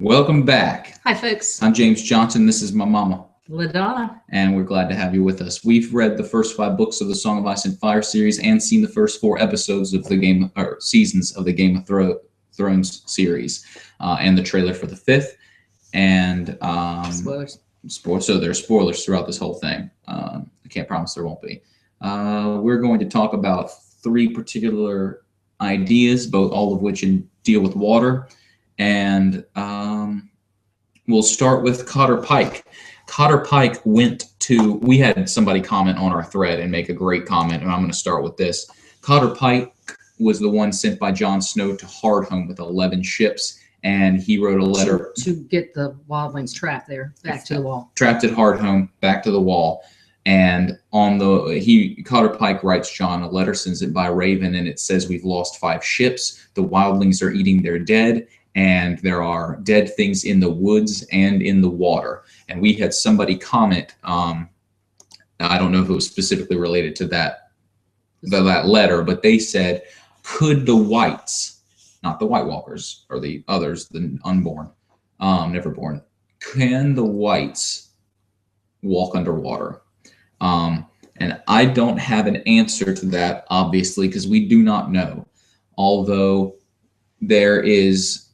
Welcome back. Hi, folks. I'm James Johnson. This is my mama. LaDonna. And we're glad to have you with us. We've read the first 5 books of the Song of Ice and Fire series and seen the first 4 episodes of the seasons of the Game of Thrones series, and the trailer for the 5th. And Spoilers. So there's spoilers throughout this whole thing. I can't promise there won't be. We're going to talk about 3 particular ideas, all of which deal with water. And we'll start with Cotter Pike. Cotter Pike we had somebody comment on our thread and make a great comment, and I'm going to start with this. Cotter Pike was the one sent by Jon Snow to Hardhome with 11 ships, and he wrote a letter to get the wildlings trapped there, back to the wall. Trapped at Hardhome, back to the wall. And Cotter Pike writes John a letter, sends it by Raven, and it says, "We've lost 5 ships. The wildlings are eating their dead, and there are dead things in the woods and in the water." And we had somebody comment, I don't know if it was specifically related to that letter, but they said, could the whites, not the White Walkers or the others, the unborn, never born, can the whites walk underwater? And I don't have an answer to that, obviously, because we do not know. Although there is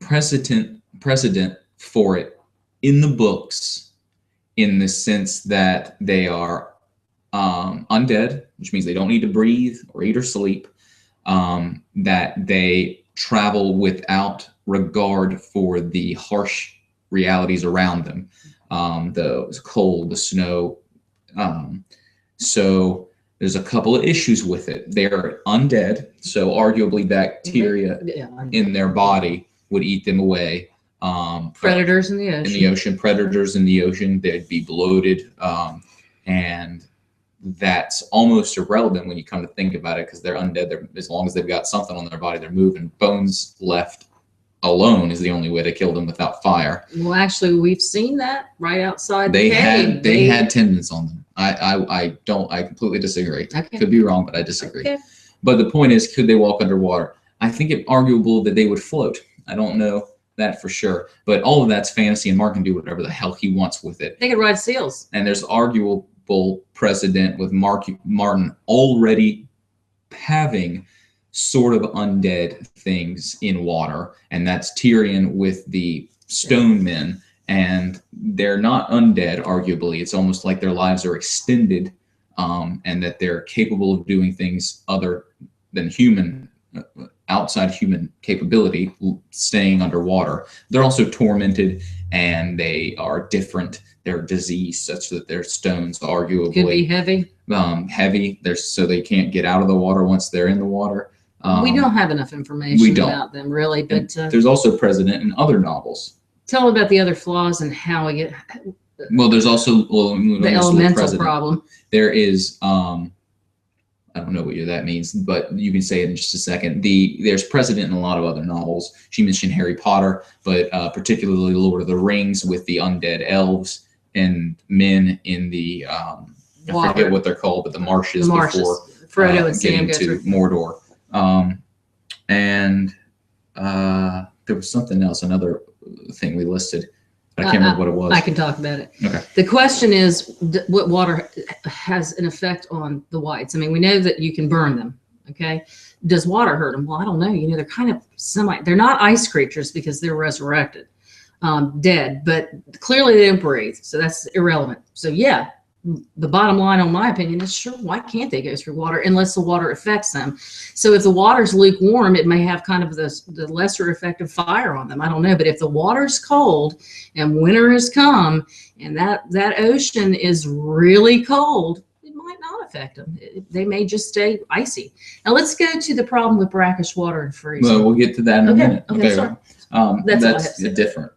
precedent for it in the books, in the sense that they are undead, which means they don't need to breathe or eat or sleep, that they travel without regard for the harsh realities around them, the cold, the snow. So there's a couple of issues with it. They're undead, so arguably bacteria in their body would eat them away. Predators in the ocean. Predators in the ocean, they'd be bloated, and that's almost irrelevant when you come to think about it, because they're undead. As long as they've got something on their body, they're moving. Bones left alone is the only way to kill them without fire. Well, actually, we've seen that right outside they the cave. They had tendons on them. I completely disagree. Okay. Could be wrong, but I disagree. Okay. But the point is, could they walk underwater? I think it's arguable that they would float. I don't know that for sure, but all of that's fantasy, and Mark can do whatever the hell he wants with it. They could ride seals. And there's arguable precedent with Martin already having sort of undead things in water, and that's Tyrion with the stone men, and they're not undead, arguably. It's almost like their lives are extended, and that they're capable of doing things other than human, outside human capability, staying underwater. They're also tormented, and they are different. They're diseased such that their stones arguably Could be heavy. Heavy. So they can't get out of the water once they're in the water. We don't have enough information about them, really. But there's also precedent in other novels. Tell about the other flaws and how we get. Well, there's also the elemental problem. There is, I don't know what that means, but you can say it in just a second. There's precedent in a lot of other novels. She mentioned Harry Potter, but particularly Lord of the Rings with the undead elves and men in the I forget what they're called, but the marshes. Before Frodo and Sam getting to Mordor. And there was something else, another thing we listed. I can't remember what it was. I can talk about it. Okay. The question is, what water has an effect on the whites? I mean, we know that you can burn them. Okay. Does water hurt them? Well, I don't know. They're kind of they're not ice creatures because they're resurrected, dead, but clearly they don't breathe. So that's irrelevant. So yeah, the bottom line, on my opinion, is sure, why can't they go through water unless the water affects them? So if the water's lukewarm, it may have kind of the lesser effect of fire on them. I don't know. But if the water's cold and winter has come and that ocean is really cold, it might not affect them. They may just stay icy. Now let's go to the problem with brackish water and freezing. Well, we'll get to that in a minute. Okay, sorry. That's a different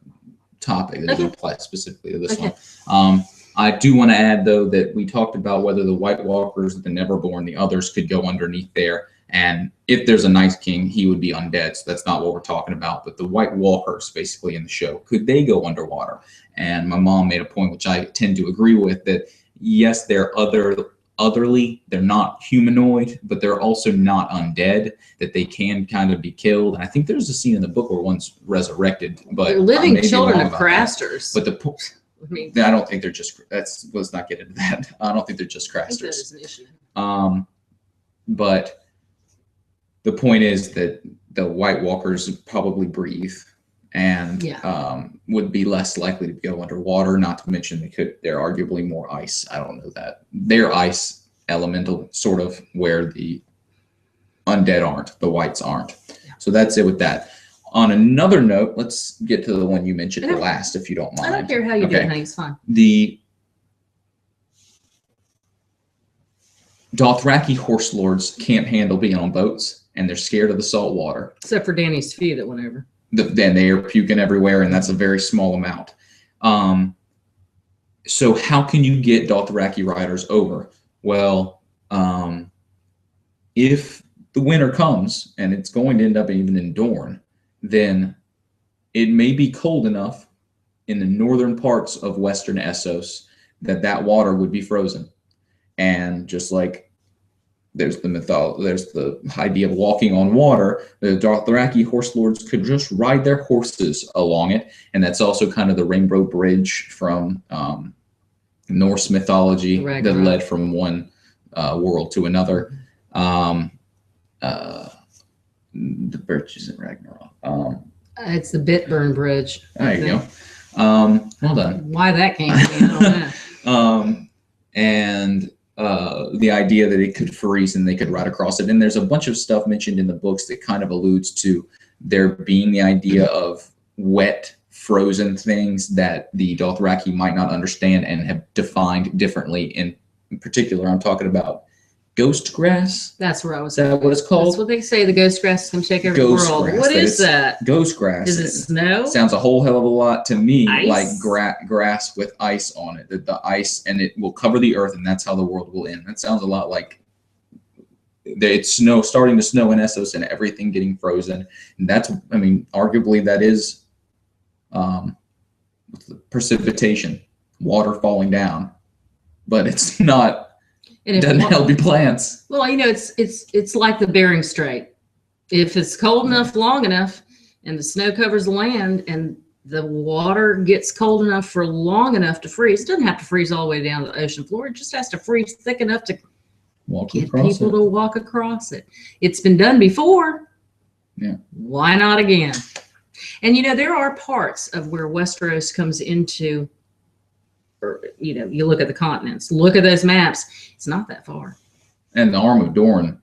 topic that doesn't apply specifically to this one. I do want to add, though, that we talked about whether the White Walkers, the Neverborn, the others could go underneath there. And if there's a Night King, he would be undead. So that's not what we're talking about. But the White Walkers, basically, in the show, could they go underwater? And my mom made a point, which I tend to agree with, that yes, there are other otherly. They're not humanoid, but they're also not undead, that they can kind of be killed. And I think there's a scene in the book where one's resurrected, but they're living children of Crasters. But I mean, I don't think they're just, let's not get into that. I don't think they're just Crasters. I think that is an issue. But the point is that the White Walkers probably breathe and would be less likely to go underwater. Not to mention they're arguably more ice. I don't know that. They're ice elemental, sort of, where the undead aren't, the whites aren't. Yeah. So that's it with that. On another note, let's get to the one you mentioned last, if you don't mind. I don't care how you do it, honey. It's fine. The Dothraki horse lords can't handle being on boats, and they're scared of the salt water. Except for Danny's few that went over. Then they are puking everywhere, and that's a very small amount. So how can you get Dothraki riders over? Well, if the winter comes, and it's going to end up even in Dorne, then it may be cold enough in the northern parts of Western Essos that water would be frozen. And just like there's the idea of walking on water, the Dothraki horse lords could just ride their horses along it. And that's also kind of the Rainbow Bridge from Norse mythology that led from one world to another. The bridge isn't Ragnarok. It's the Bitburn Bridge. There you go. Well done. Why that came to me, I don't know. And the idea that it could freeze and they could ride across it. And there's a bunch of stuff mentioned in the books that kind of alludes to there being the idea of wet, frozen things that the Dothraki might not understand and have defined differently. In particular, I'm talking about ghost grass. That's where I was. Is that what it's called? That's what they say. The ghost grass can take over the world. Grass, what is that? Ghost grass. Does it snow? Sounds a whole hell of a lot to me ice? like grass with ice on it. The ice, and it will cover the earth, and that's how the world will end. That sounds a lot like it's starting to snow in Essos and everything getting frozen. And that's, I mean, arguably that is precipitation, water falling down, but it's not. It doesn't help your plants. Well, you know, it's like the Bering Strait. If it's cold enough, long enough, and the snow covers the land, and the water gets cold enough for long enough to freeze, it doesn't have to freeze all the way down to the ocean floor. It just has to freeze thick enough to get people to walk across it. It's been done before. Yeah. Why not again? And, you know, there are parts of where Westeros comes into, or, you know, you look at the continents, look at those maps. It's not that far. And the Arm of Dorne,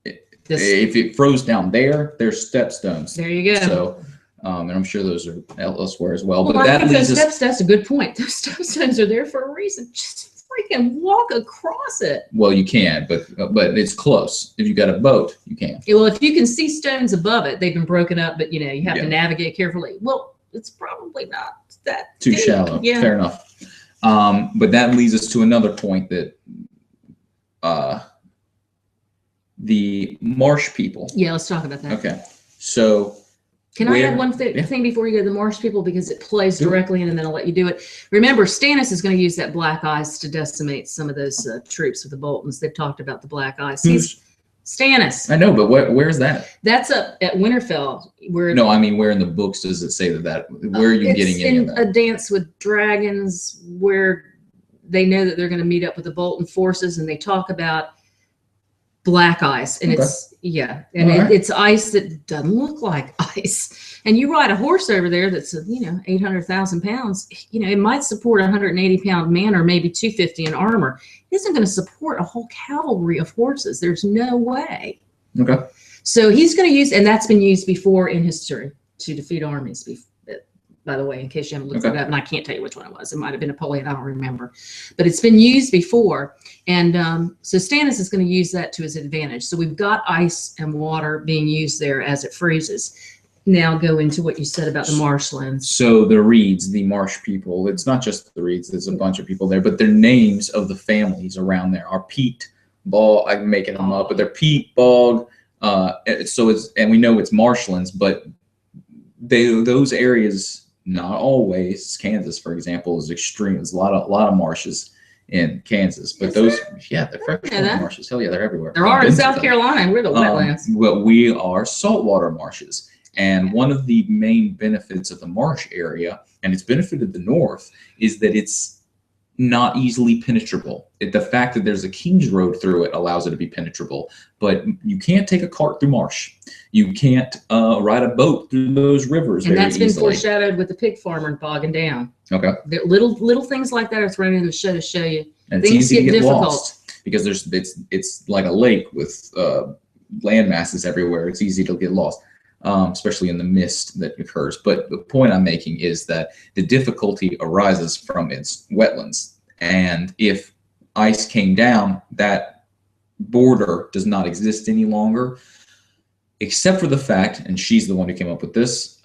if it froze down there, there's stepstones. There you go. So, and I'm sure those are elsewhere as well. Well, but that leads us. That's a good point. Those stepstones are there for a reason. Just freaking walk across it. Well, you can, but it's close. If you got a boat, you can. Well, if you can see stones above it, they've been broken up, but you know you have to navigate carefully. Well, it's probably not that too deep. Shallow. Yeah. Fair enough. But that leads us to another point that the marsh people. Yeah, let's talk about that. Okay. So can I add one thing before you go to the marsh people, because it plays directly in, and then I'll let you do it. Remember, Stannis is going to use that black ice to decimate some of those troops with the Boltons. They've talked about the black ice. Stannis. I know, but where's that? That's up at Winterfell. No, I mean, where in the books does it say that? Where are you getting any of that? It's in A Dance with Dragons, where they know that they're going to meet up with the Bolton forces, and they talk about black ice, and it's ice that doesn't look like ice. And you ride a horse over there that's 800,000 pounds. You know, it might support a 180-pound man, or maybe 250 in armor. It isn't going to support a whole cavalry of horses. There's no way. Okay. So he's going to use, and that's been used before in history to defeat armies. By the way, in case you haven't looked it up, and I can't tell you which one it was. It might have been Napoleon. I don't remember. But it's been used before. And so Stannis is going to use that to his advantage. So we've got ice and water being used there as it freezes. Now go into what you said about the marshlands. So the Reeds, the marsh people, it's not just the Reeds. There's a bunch of people there. But their names of the families around there are Peat, Bog. I'm making them up. But they're Peat, Bog. And we know it's marshlands. But those areas... Not always. Kansas, for example, is extreme. There's a lot of marshes in Kansas. But those, yeah, the freshwater marshes, hell yeah, they're everywhere. There are in South Carolina, and we're the wetlands. Well, we are saltwater marshes. And one of the main benefits of the marsh area, and it's benefited the North, is that it's not easily penetrable. The fact that there's a King's Road through it allows it to be penetrable, but you can't take a cart through marsh. You can't ride a boat through those rivers and very that's been easily. Foreshadowed with the pig farmer bogging down. Okay. Little things like that are thrown in the show to show you. And things get difficult. Lost because it's like a lake with land masses everywhere. It's easy to get lost. Especially in the mist that occurs. But the point I'm making is that the difficulty arises from its wetlands. And if ice came down, that border does not exist any longer, except for the fact, and she's the one who came up with this,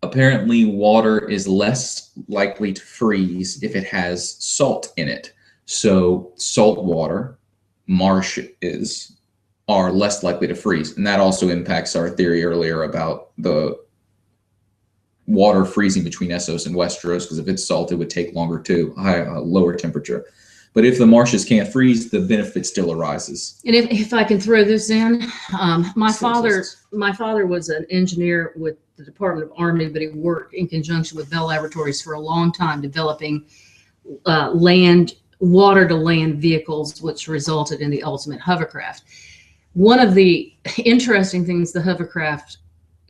apparently water is less likely to freeze if it has salt in it. So salt water, marshes, are less likely to freeze. And that also impacts our theory earlier about the water freezing between Essos and Westeros, because if it's salt, it would take longer too, lower temperature. But if the marshes can't freeze, the benefit still arises. And if I can throw this in, my father was an engineer with the Department of Army, but he worked in conjunction with Bell Laboratories for a long time developing water to land vehicles, which resulted in the ultimate hovercraft. One of the interesting things the hovercraft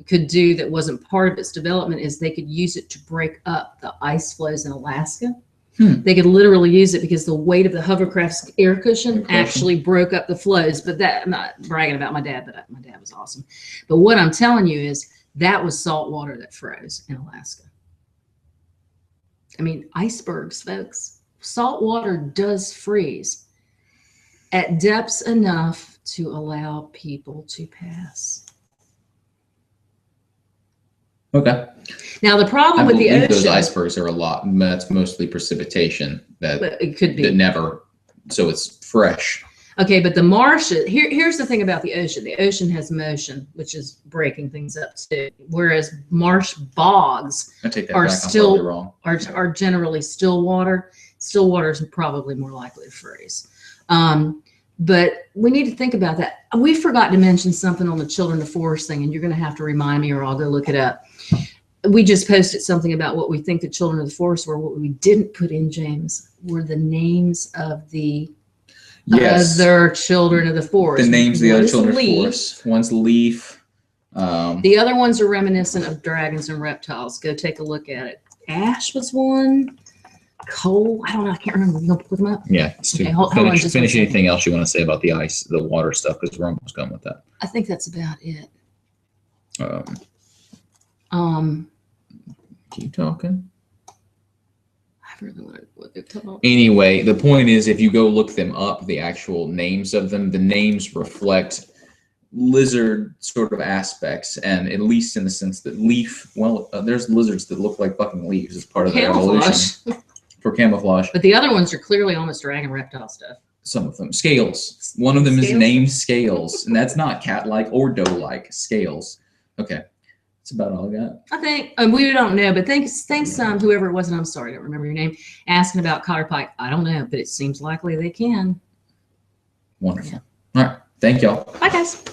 could do that wasn't part of its development is they could use it to break up the ice flows in Alaska. They could literally use it because the weight of the hovercraft's air cushion actually broke up the flows. But that, I'm not bragging about my dad, but my dad was awesome. But what I'm telling you is that was salt water that froze in Alaska. I mean, icebergs, folks. Salt water does freeze at depths enough to allow people to pass. Okay. Now the problem with the ocean, those icebergs are a lot. That's mostly precipitation that it could be that never. So it's fresh. Okay, but the marshes. Here's the thing about the ocean. The ocean has motion, which is breaking things up too. Whereas marsh bogs are generally still water. Still water is probably more likely to freeze. But we need to think about that. We forgot to mention something on the Children of the Forest thing, and you're going to have to remind me or I'll go look it up. We just posted something about what we think the Children of the Forest were. What we didn't put in, James, were the names of the other Children of the Forest. The names of the other Children of the Forest. One's Leaf. The other ones are reminiscent of dragons and reptiles. Go take a look at it. Ash was one. Coal, I don't know. I can't remember. You gonna put them up? Yeah. Okay, hold on, finish anything else you want to say about the ice, the water stuff, because we're almost done with that. I think that's about it. Keep talking. I really want to what they're talking. Anyway, the point is, if you go look them up, the actual names of them, the names reflect lizard sort of aspects, and at least in the sense that leaf. Well, there's lizards that look like fucking leaves as part of their evolution. For camouflage. But the other ones are clearly almost dragon reptile stuff. Some of them. Scales. One of them is named Scales, and that's not cat-like or doe-like. Scales. Okay. That's about all I got. I think, we don't know, but thanks whoever it was, and I'm sorry, I don't remember your name, asking about cotter pike. I don't know, but it seems likely they can. Wonderful. Yeah. All right. Thank y'all. Bye, guys.